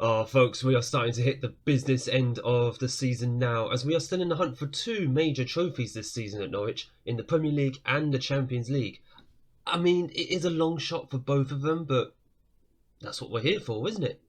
Oh, folks, we are starting to hit the business end of the season now, as we are still in the hunt for two major trophies this season at Norwich, in the Premier League and the Champions League. I mean, it is a long shot for both of them, but that's what we're here for, isn't it?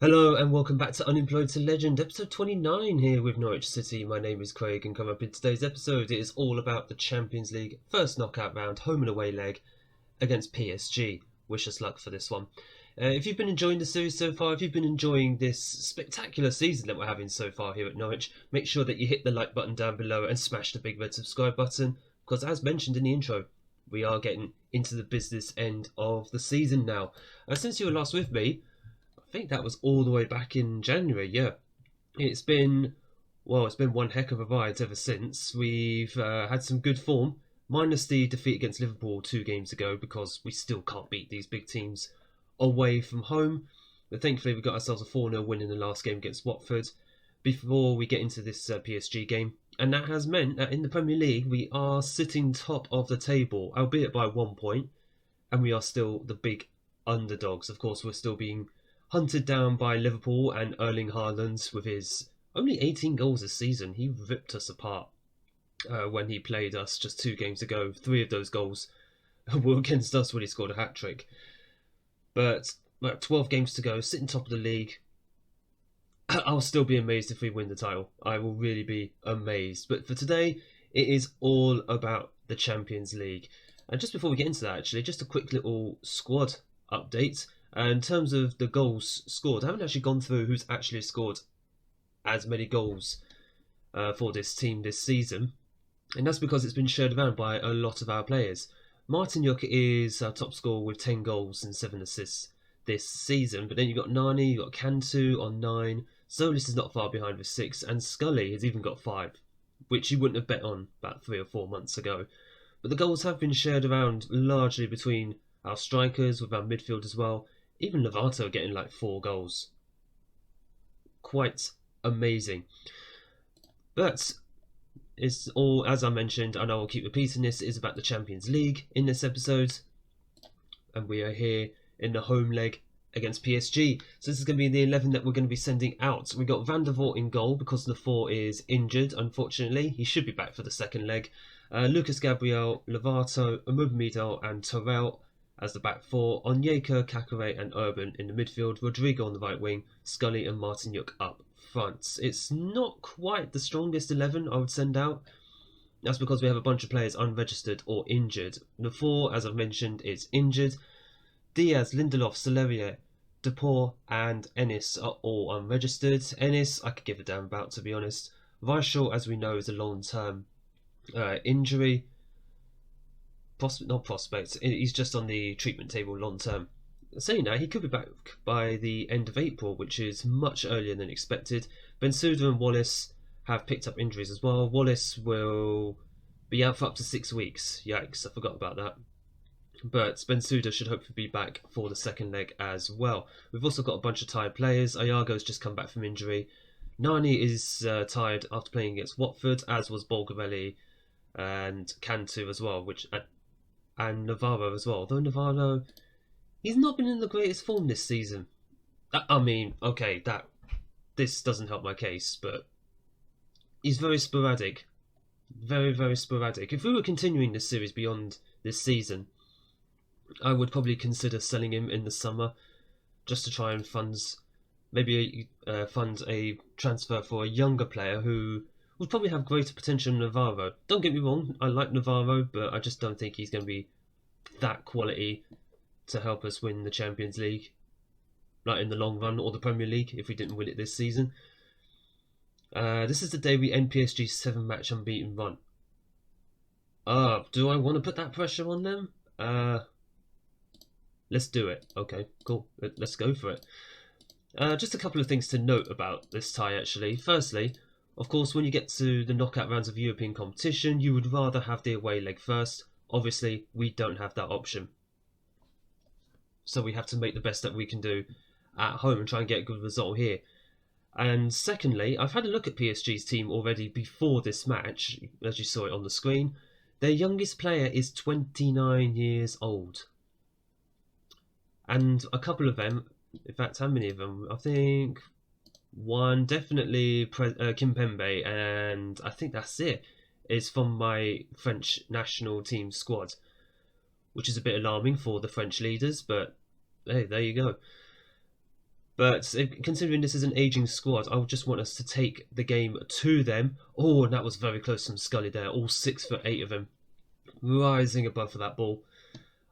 Hello and welcome back to Unemployed to Legend, episode 29 here with Norwich City. My name is Craig, and coming up in today's episode, it is all about the Champions League first knockout round, home and away leg against PSG. Wish us luck for this one. If you've been enjoying the series so far, if you've been enjoying this spectacular season that we're having so far here at Norwich, make sure that you hit the like button down below and smash the big red subscribe button, because as mentioned in the intro, we are getting into the business end of the season now. Since you were last with me, I think that was all the way back in January, yeah. It's been, it's been one heck of a ride ever since. We've had some good form, minus the defeat against Liverpool 2 games ago, because we still can't beat these big teams away from home. But thankfully, we got ourselves a 4-0 win in the last game against Watford before we get into this PSG game. And that has meant that in the Premier League, we are sitting top of the table, albeit by 1 point, and we are still the big underdogs. Of course, we're still being hunted down by Liverpool and Erling Haaland with his only 18 goals this season. He ripped us apart when he played us just 2 games ago. 3 of those goals were against us when he scored a hat-trick. But 12 games to go, sitting top of the league. I'll still be amazed if we win the title. I will really be amazed. But for today, it is all about the Champions League. And just before we get into that, actually, just a quick little squad update. In terms of the goals scored, I haven't actually gone through who's actually scored as many goals for this team this season. And that's because it's been shared around by a lot of our players. Martin is our top scorer with 10 goals and 7 assists this season. But then you've got Nani, you've got Cantu on 9. Solis is not far behind with 6. And Scully has even got 5, which you wouldn't have bet on about 3 or 4 months ago. But the goals have been shared around largely between our strikers, with our midfield as well. Even Lovato getting like 4 goals. Quite amazing. But it's all, as I mentioned, and I will keep repeating this, is about the Champions League in this episode. And we are here in the home leg against PSG. So this is going to be the 11 that we're going to be sending out. We got Van der Voort in goal because the 4 is injured, unfortunately. He should be back for the second leg. Lucas Gabriel, Lovato, Umubamido and Terrell as the back 4, Onyeka, Kakare and Urban in the midfield, Rodrigo on the right wing, Scully and Martinyuk up front. It's not quite the strongest 11 I would send out. That's because we have a bunch of players unregistered or injured. The 4, as I've mentioned, is injured. Diaz, Lindelof, Celerier, Depor and Ennis are all unregistered. Ennis, I could give a damn about, to be honest. Weishall, as we know, is a long-term injury. Not prospect, he's just on the treatment table long term. Saying that, he could be back by the end of April, which is much earlier than expected. Bensouda and Wallace have picked up injuries as well. Wallace will be out for up to 6 weeks. Yikes, I forgot about that. But Bensouda should hopefully be back for the second leg as well. We've also got a bunch of tired players. Ayago's just come back from injury. Nani is tired after playing against Watford, as was Bolgarelli and Cantu as well, and Navarro as well. Although Navarro, he's not been in the greatest form this season. I mean, okay, this doesn't help my case, but he's very sporadic. Very, very sporadic. If we were continuing this series beyond this season, I would probably consider selling him in the summer just to try and fund a transfer for a younger player who would probably have greater potential than Navarro. Don't get me wrong, I like Navarro, but I just don't think he's going to be that quality to help us win the Champions League, like in the long run, or the Premier League if we didn't win it this season. This is the day we end PSG's 7-match unbeaten run. Do I want to put that pressure on them? Let's do it. Okay, cool. Let's go for it. Just a couple of things to note about this tie, actually. Firstly, of course, when you get to the knockout rounds of European competition, you would rather have the away leg first. Obviously, we don't have that option. So we have to make the best that we can do at home and try and get a good result here. And secondly, I've had a look at PSG's team already before this match, as you saw it on the screen. Their youngest player is 29 years old. And a couple of them, in fact, how many of them? I think one, definitely Kimpembe, and I think that's it, is from my French national team squad, which is a bit alarming for the French leaders, but hey, there you go. But considering this is an ageing squad, I would just want us to take the game to them. Oh, and that was very close from Scully there. All 6'8" of them rising above for that ball.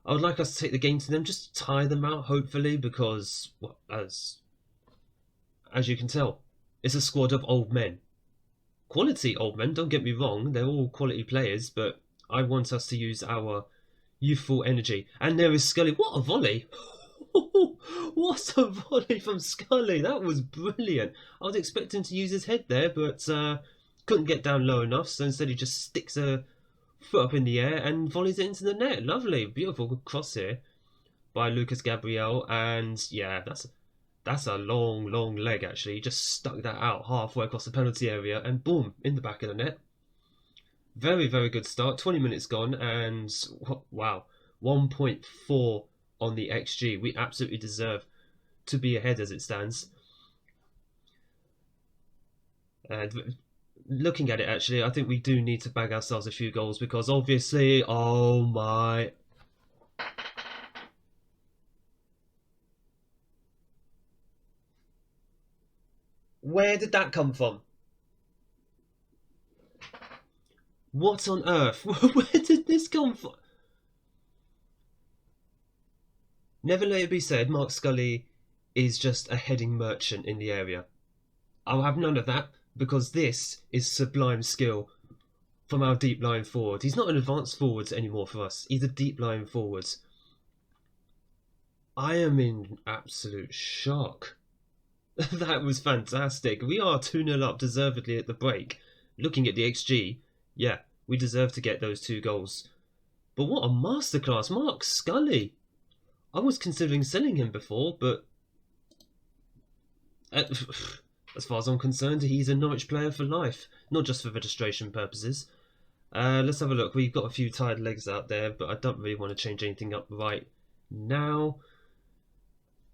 I would like us to take the game to them, just tire them out, hopefully, because, well, as you can tell, it's a squad of old men. Quality old men, don't get me wrong, they're all quality players, but I want us to use our youthful energy. And there is Scully. What a volley! What a volley from Scully! That was brilliant. I was expecting to use his head there, but couldn't get down low enough, so instead he just sticks a foot up in the air and volleys it into the net. Lovely, beautiful, good cross here by Lucas Gabriel, and yeah, that's a long leg actually. He just stuck that out halfway across the penalty area, and boom, in the back of the net. Very, very good start. 20 minutes gone, and wow, 1.4 on the XG. We absolutely deserve to be ahead as it stands. And looking at it, actually, I think we do need to bag ourselves a few goals because obviously, oh my. Where did that come from? What on earth? Where did this come from? Never let it be said, Mark Scully is just a heading merchant in the area. I'll have none of that because this is sublime skill from our deep line forward. He's not an advanced forward anymore for us. He's a deep line forward. I am in absolute shock. That was fantastic. We are 2-0 up deservedly at the break. Looking at the XG, yeah, we deserve to get those 2 goals. But what a masterclass, Mark Scully. I was considering selling him before, but as far as I'm concerned, he's a Norwich player for life, not just for registration purposes. Let's have a look. We've got a few tired legs out there, but I don't really want to change anything up right now.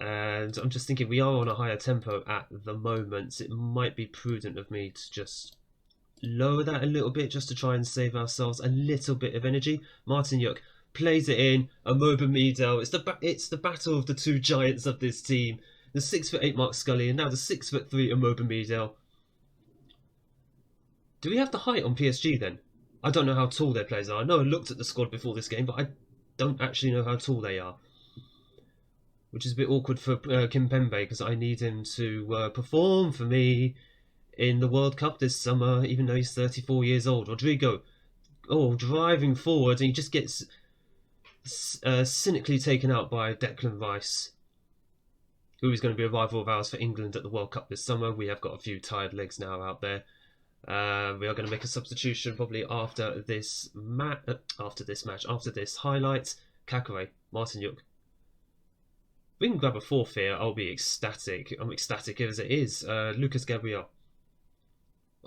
And I'm just thinking we are on a higher tempo at the moment. It might be prudent of me to just lower that a little bit just to try and save ourselves a little bit of energy. Martin Yuk plays it in. Amobamidel. It's the battle of the 2 giants of this team. The 6'8" Mark Scully and now the 6'3" Amobamidel. Do we have the height on PSG then? I don't know how tall their players are. I know I looked at the squad before this game, but I don't actually know how tall they are. Which is a bit awkward for Kimpembe because I need him to perform for me in the World Cup this summer, even though he's 34 years old. Rodrigo, driving forward, and he just gets cynically taken out by Declan Rice, who is going to be a rival of ours for England at the World Cup this summer. We have got a few tired legs now out there. We are going to make a substitution probably after this highlight. Kakare, Martin Yuk. If we can grab a 4th here, I'll be ecstatic. I'm ecstatic as it is. Lucas Gabriel.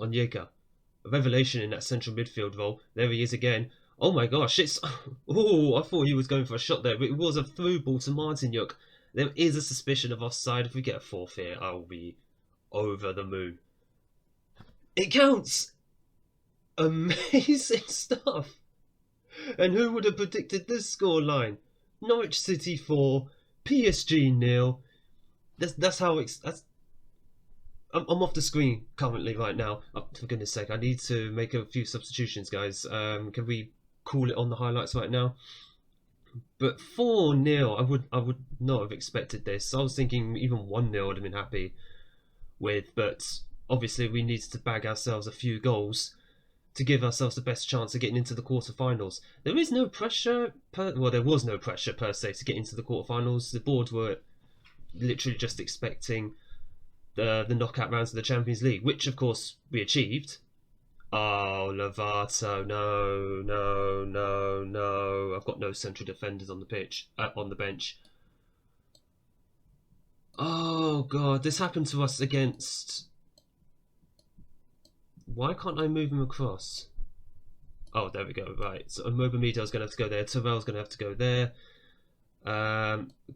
Onyeka. A revelation in that central midfield role. There he is again. Oh my gosh, it's... Oh, I thought he was going for a shot there, but it was a through ball to Martin Yuk. There is a suspicion of offside. If we get a 4th here, I will be over the moon. It counts! Amazing stuff! And who would have predicted this scoreline? Norwich City 4, PSG 0. That's how it's... I'm off the screen currently right now. Oh, for goodness sake, I need to make a few substitutions, guys. Can we call it on the highlights right now? But 4-0, I would not have expected this. I was thinking even 1-0 would have been happy with, but obviously we needed to bag ourselves a few goals to give ourselves the best chance of getting into the quarterfinals. There is no pressure, there was no pressure per se to get into the quarterfinals. The board were literally just expecting the knockout rounds of the Champions League, which of course we achieved. Oh, Lovato, no. I've got no central defenders on the pitch, on the bench. Oh god, this happened to us against Why can't I move him across? Oh, there we go. Right. So Mobamedo's going to have to go there. Terrell's going to have to go there.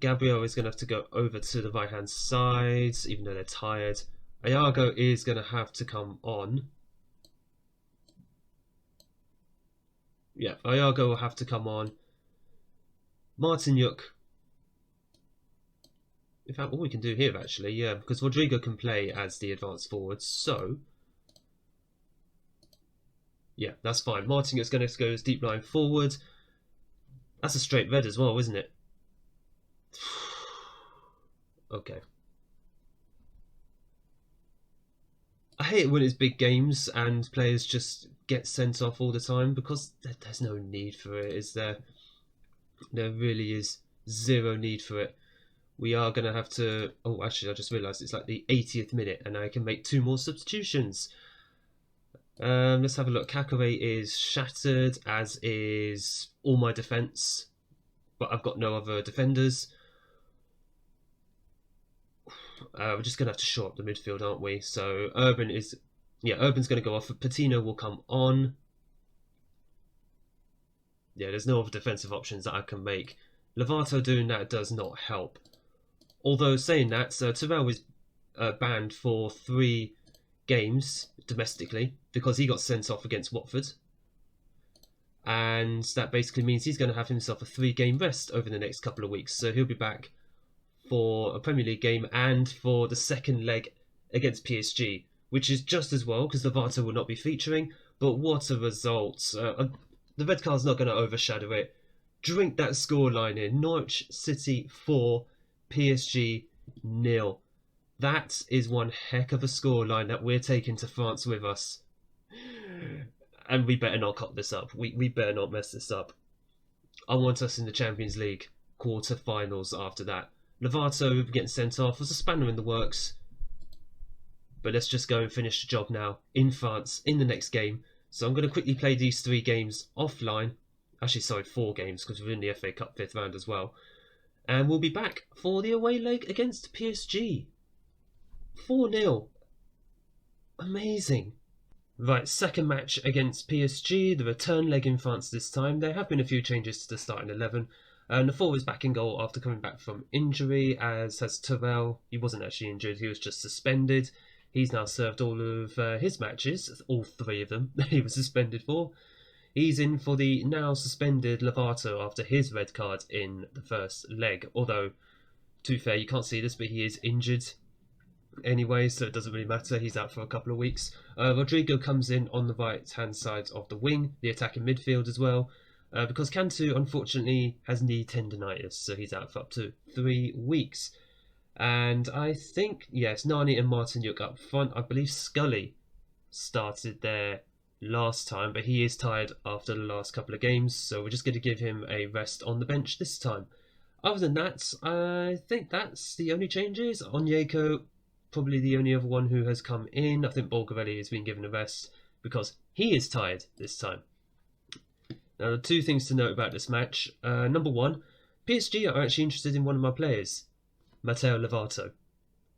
Gabriel is going to have to go over to the right hand side, even though they're tired. Iago is going to have to come on. Yeah, Iago will have to come on. Martinyuk. In fact, all we can do here, actually, yeah, because Rodrigo can play as the advanced forward, so... yeah, that's fine. Martinyuk's going to go as deep line forward. That's a straight red as well, isn't it? Okay. I hate it when it's big games and players just get sent off all the time, because there's no need for it, is there? There really is zero need for it. We are going to have to... oh, actually, I just realised it's like the 80th minute and I can make 2 more substitutions. Let's have a look. Kakare is shattered, as is all my defence, but I've got no other defenders. We're just going to have to shore up the midfield, aren't we? So Urban is... yeah, Urban's going to go off. Patino will come on. Yeah, there's no other defensive options that I can make. Lovato doing that does not help. Although, saying that, Terrell was banned for 3 games domestically because he got sent off against Watford. And that basically means he's going to have himself a 3-game rest over the next couple of weeks. So he'll be back for a Premier League game and for the second leg against PSG, which is just as well because Lovato will not be featuring. But what a result. The red card's not going to overshadow it. Drink that scoreline in. Norwich City 4, PSG 0. That is one heck of a scoreline that we're taking to France with us. And we better not cock this up. We better not mess this up. I want us in the Champions League quarter-finals after that. Lovato getting sent off was a spanner in the works. But let's just go and finish the job now in France in the next game. So I'm going to quickly play these 3 games offline. Actually, sorry, 4 games because we're in the FA Cup 5th round as well. And we'll be back for the away leg against PSG. 4-0. Amazing. Right, second match against PSG, the return leg in France this time. There have been a few changes to the starting 11. Nafor is back in goal after coming back from injury, as has Terrell. He wasn't actually injured, he was just suspended. He's now served all of his matches, all 3 of them that he was suspended for. He's in for the now suspended Lovato after his red card in the first leg. Although, to be fair, you can't see this, but he is injured anyway, so it doesn't really matter. He's out for a couple of weeks. Rodrigo comes in on the right-hand side of the wing, the attacking midfield as well, because Cantu, unfortunately, has knee tendonitis, so he's out for up to 3 weeks. And I think, yes, Nani and Martinyuk up front. I believe Scully started there last time, but he is tired after the last couple of games, so we're just going to give him a rest on the bench this time. Other than that, I think that's the only changes. Onyeko, probably the only other one who has come in. I think Bulgarelli has been given a rest because he is tired this time. Now, the 2 things to note about this match. Number 1, PSG are actually interested in one of my players, Matteo Lovato,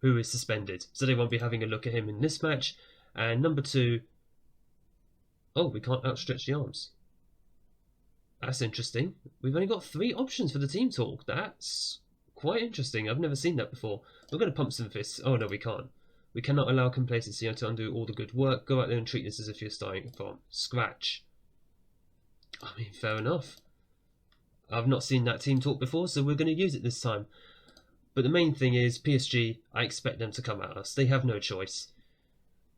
who is suspended, so they won't be having a look at him in this match. And number 2, oh, we can't outstretch the arms. That's interesting. We've only got 3 options for the team talk. That's quite interesting. I've never seen that before. We're going to pump some fists. Oh, no, we can't. We cannot allow complacency to undo all the good work. Go out there and treat this as if you're starting from scratch. I mean, fair enough. I've not seen that team talk before, so we're going to use it this time. But the main thing is, PSG, I expect them to come at us. They have no choice.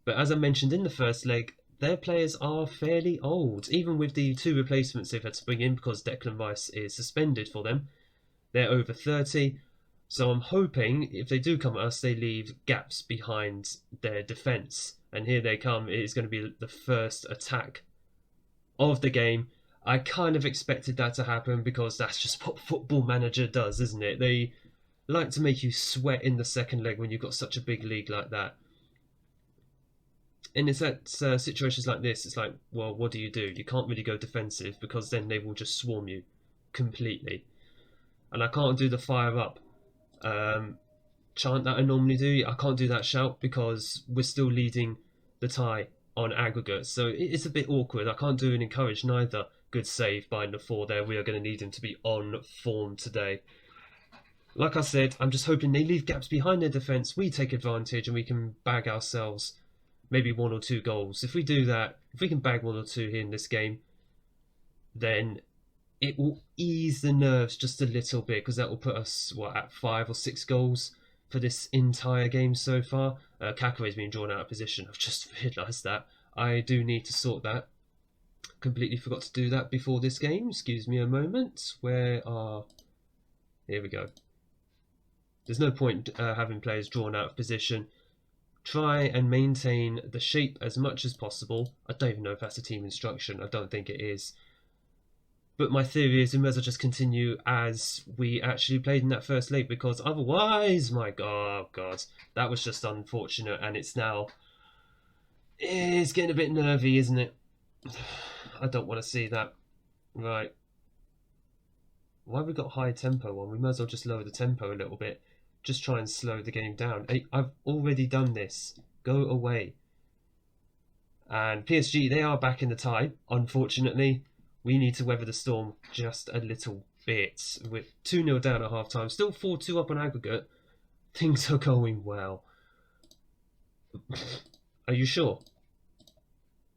But as I mentioned in the first leg, their players are fairly old. Even with the 2 replacements they've had to bring in because Declan Rice is suspended for them, they're over 30. So I'm hoping if they do come at us, they leave gaps behind their defence. And here they come. It is going to be the first attack of the game. I kind of expected that to happen because that's just what Football Manager does, isn't it? They like to make you sweat in the second leg when you've got such a big league like that. And it's at situations like this, it's like, well, what do? You can't really go defensive because then they will just swarm you completely. And I can't do the fire up chant that I normally do. I can't do that shout because we're still leading the tie on aggregate, so it's a bit awkward. I can't do an encourage neither. Good save by Nafor there. We are going to need him to be on form today. Like I said, I'm just hoping they leave gaps behind their defence, we take advantage and we can bag ourselves maybe 1 or 2 goals. If we do that, if we can bag 1 or 2 here in this game, then it will ease the nerves just a little bit, because that will put us, what, at 5 or 6 goals for this entire game so far. Kakare's been drawn out of position. I've just realised that. I do need to sort that. Completely forgot to do that before this game. Excuse me a moment. Where are... Here we go. There's no point having players drawn out of position. Try and maintain the shape as much as possible. I don't even know if that's a team instruction. I don't think it is. But my theory is we may as well just continue as we actually played in that first leg, because otherwise, my God, that was just unfortunate, and it's getting a bit nervy, isn't it? I don't want to see that. Right. Why have we got high tempo on? We might as well just lower the tempo a little bit. Just try and slow the game down. I've already done this. Go away. And PSG, they are back in the tie, unfortunately. We need to weather the storm just a little bit. We're 2-0 down at half time. Still 4-2 up on aggregate. Things are going well. Are you sure?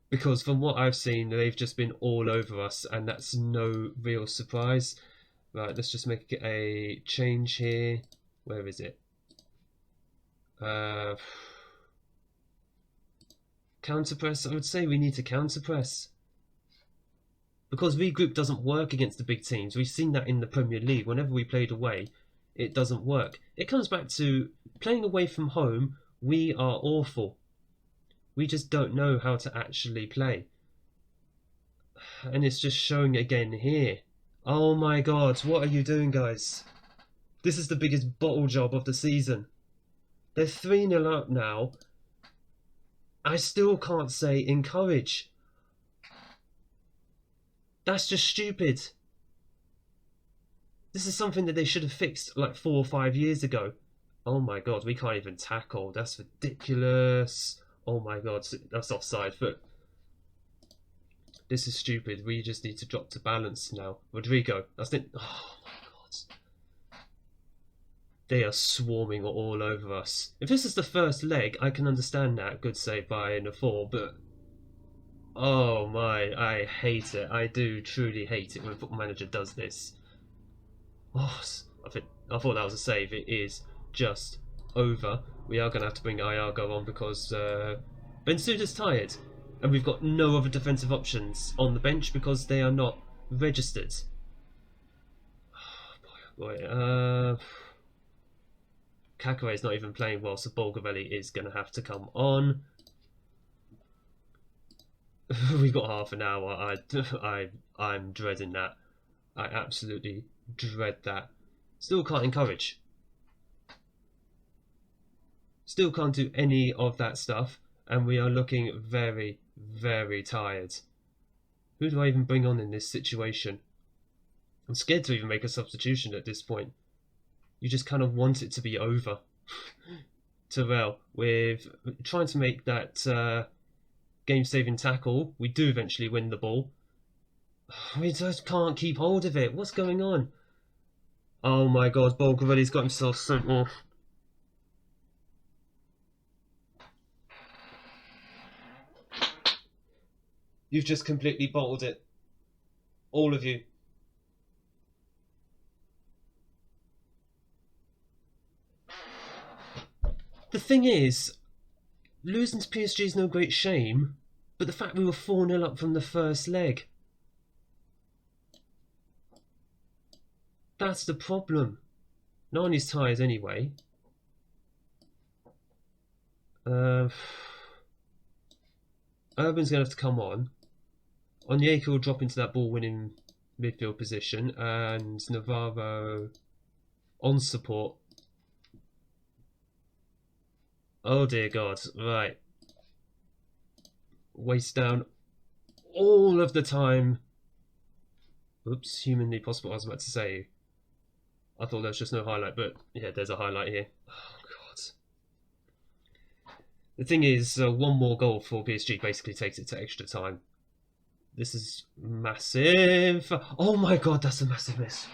Because from what I've seen, they've just been all over us, and that's no real surprise. Right, let's just make a change here. Where is it? Counter press. I would say we need to counter press. Because regroup doesn't work against the big teams. We've seen that in the Premier League. Whenever we played away, it doesn't work. It comes back to playing away from home. We are awful. We just don't know how to actually play. And it's just showing again here. Oh my God, what are you doing, guys? This is the biggest bottle job of the season. They're 3-0 up now. I still can't say encourage. That's just stupid. This is something that they should have fixed like 4 or 5 years ago. Oh my God, we can't even tackle. That's ridiculous. Oh my God, that's offside. But this is stupid. We just need to drop to balance now. Rodrigo, that's it. Oh my God. They are swarming all over us. If this is the first leg, I can understand that. Good save by Nafor, but... Oh my, I hate it. I do truly hate it when Football Manager does this. Oh, I thought that was a save. It is just over. We are going to have to bring Iago on because Bensouda's tired. And we've got no other defensive options on the bench because they are not registered. Oh boy. Kakare is not even playing well, so Bolgavelli is going to have to come on. We've got half an hour. I'm dreading that. I absolutely dread that. Still can't encourage. Still can't do any of that stuff, and we are looking very, very tired. Who do I even bring on in this situation? I'm scared to even make a substitution at this point. You just kind of want it to be over. Terrell, with trying to make that game-saving tackle. We do eventually win the ball. We just can't keep hold of it. What's going on? Oh my God, Bolgavelli's got himself sent off. You've just completely bottled it. All of you. The thing is, losing to PSG is no great shame, but the fact we were 4-0 up from the first leg. That's the problem. Nani's tired anyway. Urban's going to have to come on. Onyeka will drop into that ball-winning midfield position, and Navarro on support. Oh dear God, right. Waste down all of the time. Oops, humanly possible, I was about to say. I thought there was just no highlight, but yeah, there's a highlight here. Oh God. The thing is, one more goal for PSG basically takes it to extra time. This is massive. Oh my god, that's a massive miss.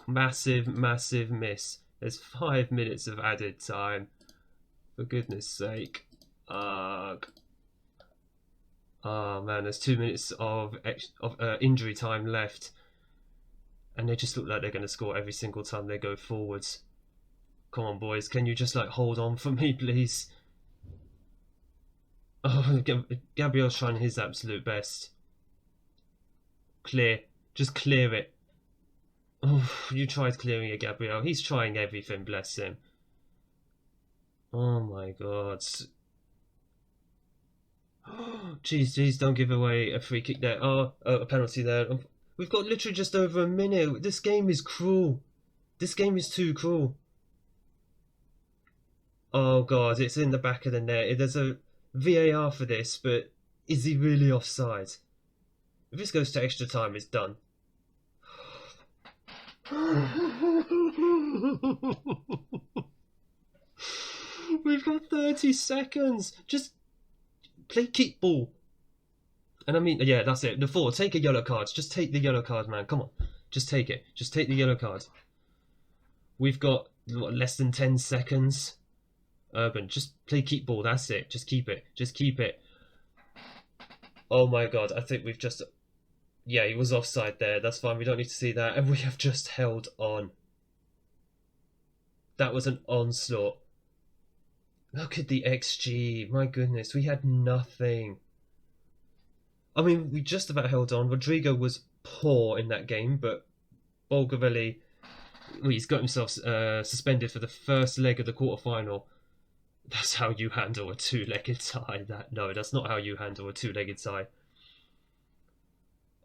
Massive, massive miss. There's 5 minutes of added time. For goodness sake. Oh man, there's 2 minutes of injury time left. And they just look like they're going to score every single time they go forwards. Come on, boys. Can you just, like, hold on for me, please? Oh, Gabriel's trying his absolute best. Clear. Just clear it. Oh, you tried clearing it, Gabriel. He's trying everything, bless him. Oh, my God. Jeez, don't give away a free kick there. Oh, a penalty there. We've got literally just over a minute. This game is cruel. This game is too cruel. Oh god, it's in the back of the net. There's a VAR for this, but is he really offside? If this goes to extra time, it's done. We've got 30 seconds. Just play keep ball. And I mean, yeah, that's it. The 4, take a yellow card. Just take the yellow card, man. Come on. Just take it. Just take the yellow card. We've got less than 10 seconds. Urban, just play keep ball. That's it. Just keep it. Just keep it. Oh my god, I think we've just... Yeah, he was offside there. That's fine. We don't need to see that. And we have just held on. That was an onslaught. Look at the XG. My goodness, we had nothing. I mean, we just about held on. Rodrigo was poor in that game, but Bolgavelli, well, he's got himself suspended for the first leg of the quarterfinal. That's how you handle a two-legged tie. No, that's not how you handle a two-legged tie.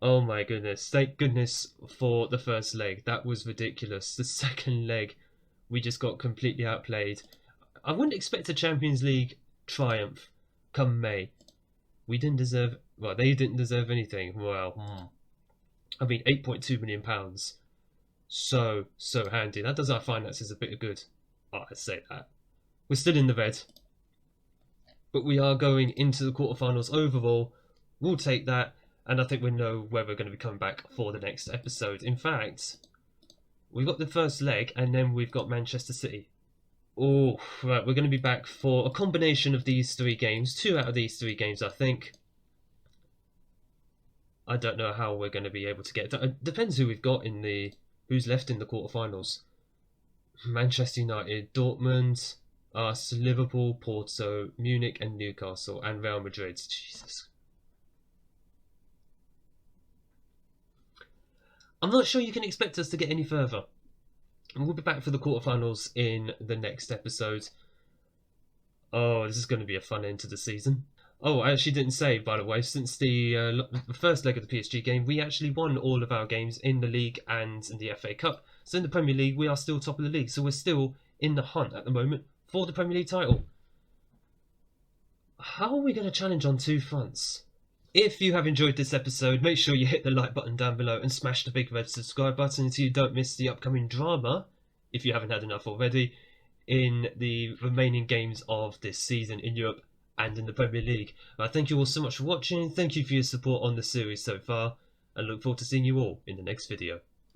Oh my goodness. Thank goodness for the first leg. That was ridiculous. The second leg, we just got completely outplayed. I wouldn't expect a Champions League triumph come May. We didn't deserve... Well, they didn't deserve anything. Well, I mean, £8.2 million. So handy. That does our finances a bit of good. Oh, I'd say that. We're still in the red. But we are going into the quarterfinals overall. We'll take that. And I think we know where we're going to be coming back for the next episode. In fact, we've got the first leg and then we've got Manchester City. Oh, right, we're going to be back for a combination of these 3 games. 2 out of these 3 games, I think. I don't know how we're going to be able to get... It depends who we've got in the... Who's left in the quarterfinals. Manchester United, Dortmund, us, Liverpool, Porto, Munich and Newcastle, and Real Madrid. Jesus. I'm not sure you can expect us to get any further. And we'll be back for the quarterfinals in the next episode. Oh, this is going to be a fun end to the season. Oh, I actually didn't say, by the way, since the first leg of the PSG game, we actually won all of our games in the league and in the FA Cup. So in the Premier League, we are still top of the league. So we're still in the hunt at the moment for the Premier League title. How are we going to challenge on 2 fronts? If you have enjoyed this episode, make sure you hit the like button down below and smash the big red subscribe button so you don't miss the upcoming drama, if you haven't had enough already, in the remaining games of this season in Europe and in the Premier League. Thank you all so much for watching, thank you for your support on the series so far, and look forward to seeing you all in the next video.